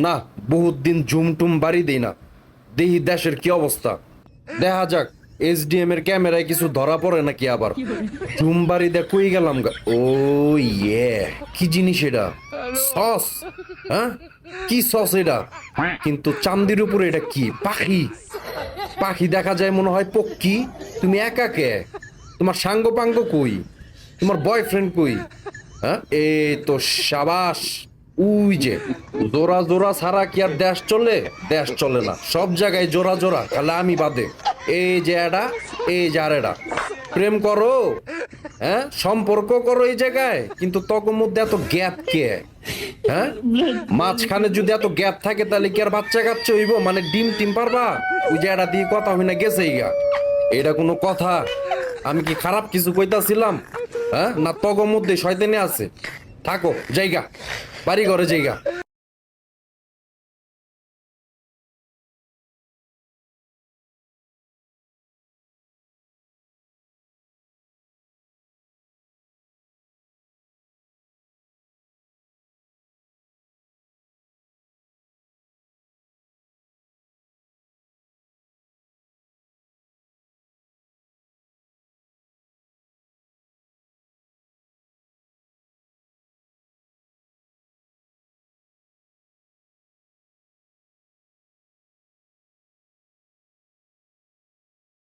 না, বহুত দিন ঝুমটুম বাড়ি দেই না, দেখি দেশের কি অবস্থা। দেখা যাক এসডিএম এর ক্যামেরায় কিছু ধরা পড়ে নাকি আবার। ঝুম বাড়ি দে কই গেলাম গা। ও ইয়ে, কি জিনিস এটা? সস? হ্যাঁ, কি সস এটা? কিন্তু চান্দির উপরে এটা কি পাখি? পাখি দেখা যায় মনে হয় পক্ষী। তুমি একা কে? তোমার সাঙ্গ পাঙ্গ কই? তোমার বয়ফ্রেন্ড কই? হ্যাঁ, এই তো সাবাস। উই যে জোড়া জোড়া ছাড়া কি আর দেশ চলে? দেশ চলে না, সব জায়গায় জোড়া জোড়া, তাহলে আমি বাদে। এই যে এডা, এই যে আর এডা প্রেম করো, হ্যাঁ সম্পর্ক করো এই জায়গায়, কিন্তু তখন মধ্যে এত গ্যাপ কে? হ্যাঁ, মাঝখানে যদি এত গ্যাপ থাকে তাহলে কি আর বাচ্চা কাচ্চা হইব? মানে ডিম টিম পারবা? ওই যে এটা দিয়ে কথা হই না গেছেই গা। এটা কোনো কথা? আমি কি খারাপ কিছু কইতাছিলাম? হ্যাঁ, না তগর মধ্যে শয়তানি আছে? থাকো জায়গা, বাড়ি ঘরে জায়গা।